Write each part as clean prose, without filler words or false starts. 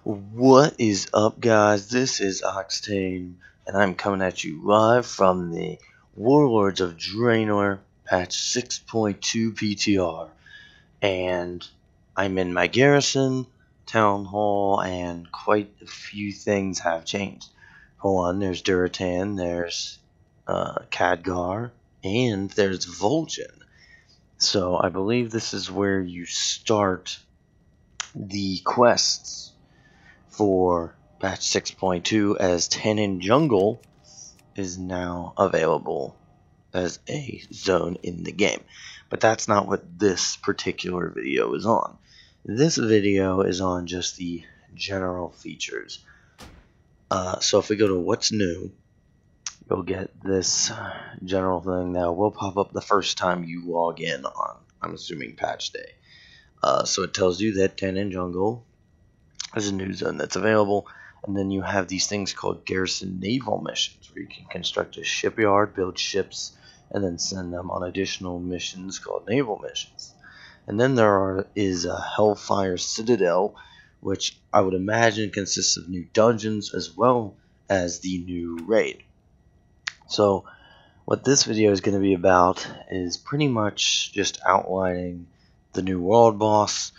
What is up, guys? This is Octane, and I'm coming at you live from the Warlords of Draenor patch 6.2 PTR. And I'm in my garrison, town hall, and quite a few things have changed. Hold on, there's Duratan, there's Khadgar, and there's Vol'jin. So I believe this is where you start the quests for patch 6.2, as Tanaan Jungle is now available as a zone in the game. But that's not what this particular video is on. This video is on just the general features. So if we go to what's new, you'll get this general thing that will pop up the first time you log in on, I'm assuming, patch day. So it tells you that Tanaan Jungle is a new zone that's available, and then you have these things called garrison naval missions, where you can construct a shipyard, build ships, and then send them on additional missions called naval missions. And then there is a Hellfire Citadel, which I would imagine consists of new dungeons as well as the new raid. So what this video is going to be about is pretty much just outlining the new world boss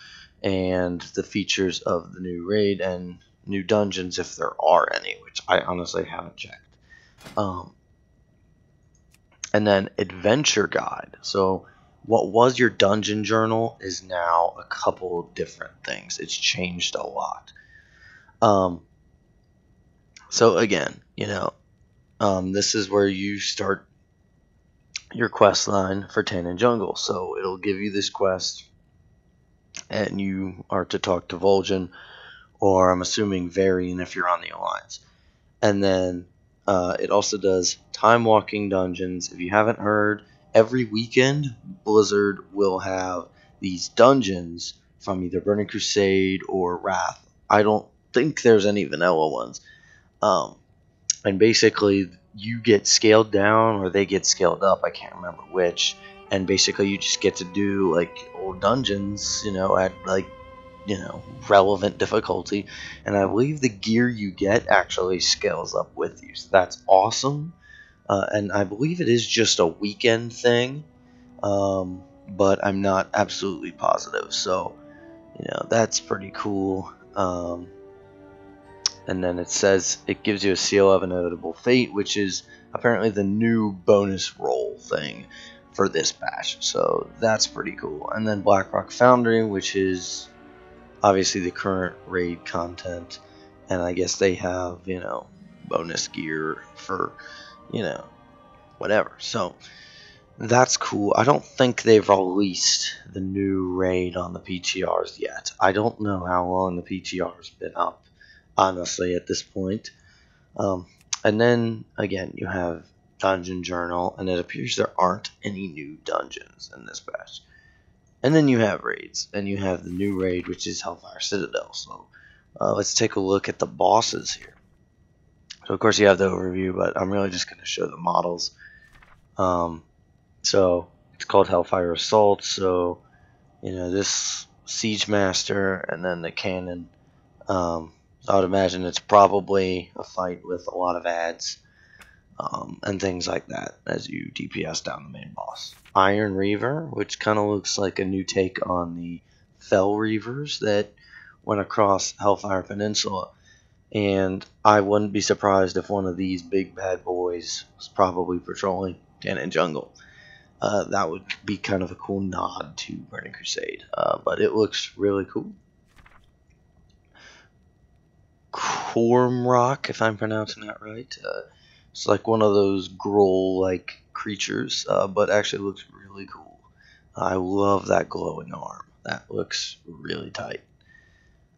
and the features of the new raid and new dungeons, if there are any, which I honestly haven't checked. And then adventure guide. So what was your dungeon journal is now a couple different things. It's changed a lot. So again, this is where you start your quest line for Tanaan Jungle. So it'll give you this quest, and you are to talk to Vol'jin, or I'm assuming Varian if you're on the Alliance. And then it also does time walking dungeons. If you haven't heard, every weekend Blizzard will have these dungeons from either Burning Crusade or Wrath. I don't think there's any vanilla ones. And basically you get scaled down or they get scaled up, I can't remember which. And basically you just get to do like old dungeons, at relevant difficulty. And I believe the gear you get actually scales up with you. So that's awesome. And I believe it is just a weekend thing. But I'm not absolutely positive. So, that's pretty cool. And then it says it gives you a seal of inevitable fate, which is apparently the new bonus roll thing for this patch. So that's pretty cool. And then Blackrock Foundry, which is obviously the current raid content, and I guess they have, bonus gear for, whatever. So that's cool. I don't think they've released the new raid on the PTRs yet. I don't know how long the PTR's been up, honestly, at this point. And then again, you have Dungeon Journal, and it appears there aren't any new dungeons in this patch. And then you have raids, and you have the new raid, which is Hellfire Citadel. So let's take a look at the bosses here. So of course you have the overview, but I'm really just going to show the models. So it's called Hellfire Assault. So this Siege Master, and then the cannon. I would imagine it's probably a fight with a lot of ads and things like that as you DPS down the main boss. Iron Reaver, which kind of looks like a new take on the Fell Reavers that went across Hellfire Peninsula. And I wouldn't be surprised if one of these big bad boys was probably patrolling Tanaan Jungle. That would be kind of a cool nod to Burning Crusade, but it looks really cool. Cormrock, if I'm pronouncing that right. It's like one of those Groll-like creatures, but actually looks really cool. I love that glowing arm. That looks really tight.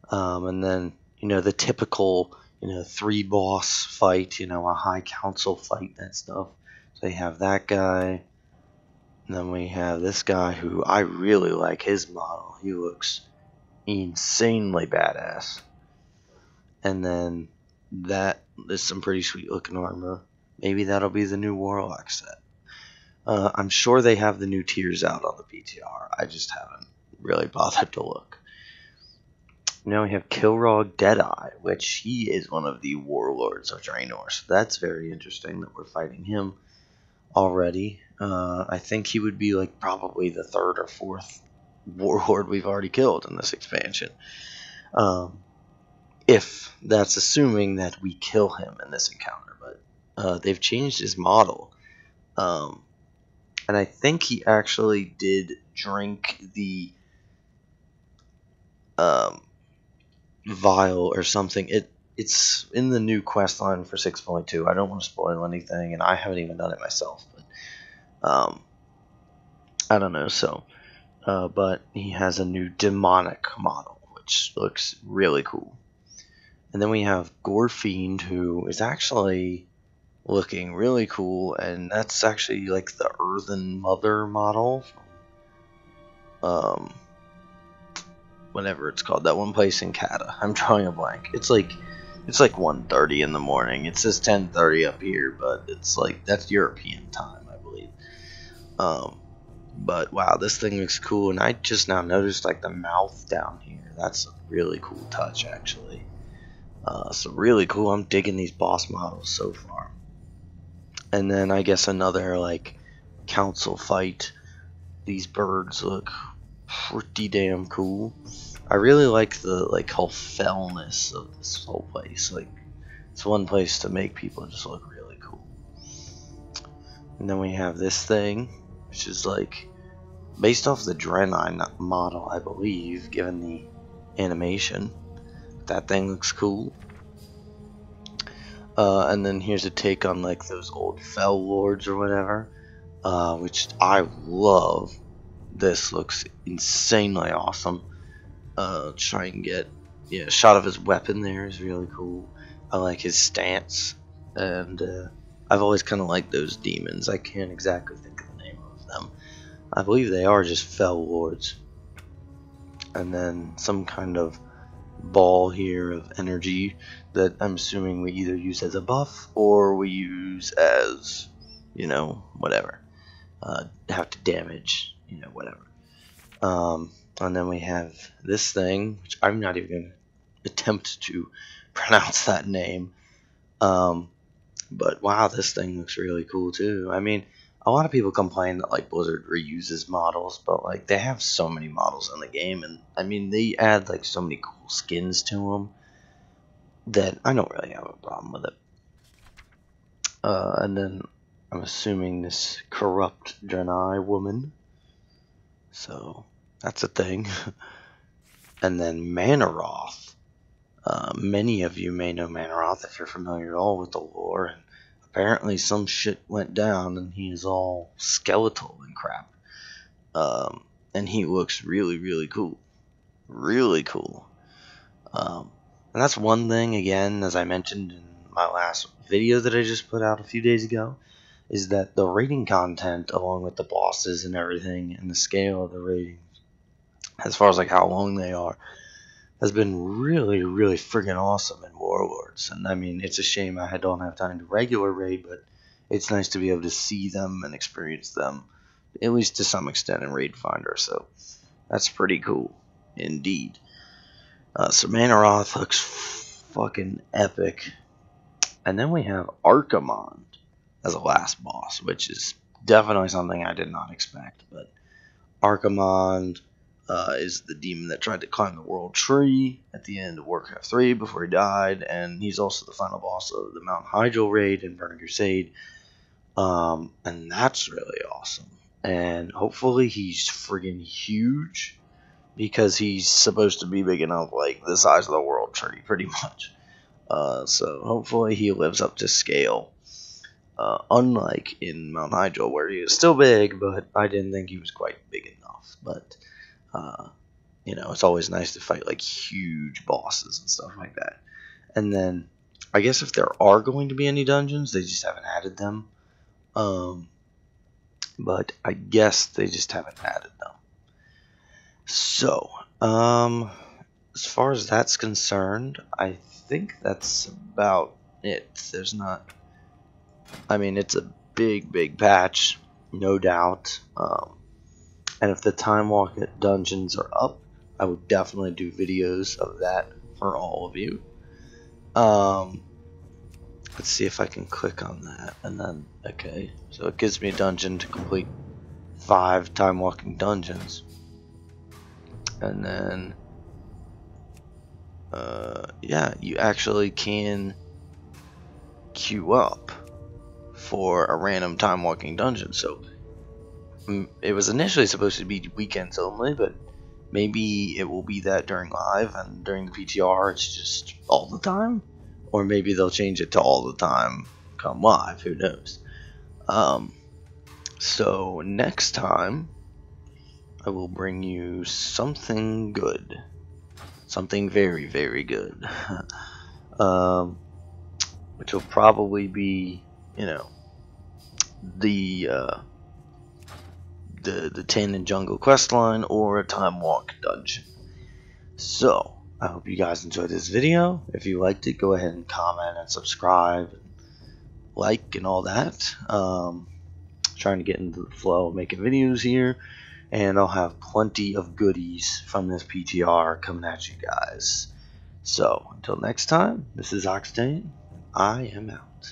And then, the typical, 3-boss fight, a high council fight, that stuff. So they have that guy. And then we have this guy who I really like his model. He looks insanely badass. And then that is some pretty sweet looking armor. Maybe that'll be the new Warlock set. I'm sure they have the new tiers out on the PTR. I just haven't really bothered to look. Now we have Kilrog Deadeye, which he is one of the warlords of Draenor, so that's very interesting that we're fighting him already. I think he would be like probably the third or fourth warlord we've already killed in this expansion. If that's assuming that we kill him in this encounter, but they've changed his model. And I think he actually did drink the vial or something. It's in the new quest line for 6.2. I don't want to spoil anything, and I haven't even done it myself, but I don't know. So, but he has a new demonic model, which looks really cool. And then we have Gorefiend, who is actually looking really cool, and that's actually like the Earthen Mother model. Whatever it's called, that one place in Kata. I'm drawing a blank. It's like 1:30 in the morning. It says 10:30 up here, but it's like that's European time, I believe. But wow, this thing looks cool, and I just now noticed like the mouth down here. That's a really cool touch, actually. So really cool. I'm digging these boss models so far. And then I guess another like council fight. These birds look pretty damn cool. I really like the whole fellness of this whole place. Like, it's one place to make people just look really cool. And then we have this thing, which is like based off the Draenei model, I believe, given the animation. That thing looks cool. And then here's a take on like those old Fell Lords or whatever, which I love. This looks insanely awesome. Try and get a shot of his weapon there is really cool. I like his stance, and I've always kind of liked those demons. I can't exactly think of the name of them. I believe they are just Fell Lords. And then some kind of ball here of energy that I'm assuming we either use as a buff or we use as, whatever. Have to damage, whatever. And then we have this thing, which I'm not even going to attempt to pronounce that name. But wow, this thing looks really cool too. I mean, a lot of people complain that like Blizzard reuses models, but like they have so many models in the game, and I mean they add like so many cool skins to them that I don't really have a problem with it. And then I'm assuming this corrupt Draenei woman. So that's a thing. And then Manaroth. Many of you may know Manaroth if you're familiar at all with the lore. And apparently some shit went down and he is all skeletal and crap. And he looks really, really cool. Really cool. And that's one thing, again, as I mentioned in my last video that I just put out a few days ago, is that the raiding content, along with the bosses and everything, and the scale of the raiding, as far as like how long they are, has been really, really friggin' awesome in Warlords. And I mean, it's a shame I don't have time to regular raid, but it's nice to be able to see them and experience them, at least to some extent, in Raid Finder. So that's pretty cool, indeed. So Manaroth looks fucking epic. And then we have Archimond as a last boss, which is definitely something I did not expect. But Archimond is the demon that tried to climb the world tree at the end of Warcraft 3 before he died, and he's also the final boss of the Mount Hyjal raid and Burning Crusade. And that's really awesome. And hopefully he's friggin' huge, because he's supposed to be big enough, like the size of the world tree, pretty much. So hopefully he lives up to scale. Unlike in Mount Hyjal, where he was still big, but I didn't think he was quite big enough. But it's always nice to fight like huge bosses and stuff like that. And then I guess if there are going to be any dungeons, they just haven't added them. But I guess they just haven't added them. So, as far as that's concerned, I think that's about it. There's not, I mean, it's a big, big patch, no doubt. And if the Time Walk dungeons are up, I will definitely do videos of that for all of you. Let's see if I can click on that, and then, okay, so it gives me a dungeon to complete 5 time walking dungeons, and then yeah, you actually can queue up for a random time walking dungeon. So it was initially supposed to be weekends only, but maybe it will be that during live, and during the PTR it's just all the time, or maybe they'll change it to all the time come live, who knows. So next time I will bring you something good, something very, very good. Which will probably be, you know, the Tanaan Jungle questline or a time walk dungeon. So I hope you guys enjoyed this video. If you liked it, go ahead and comment and subscribe, and like, and all that. Trying to get into the flow of making videos here, and I'll have plenty of goodies from this PTR coming at you guys. So until next time, this is Octane. I am out.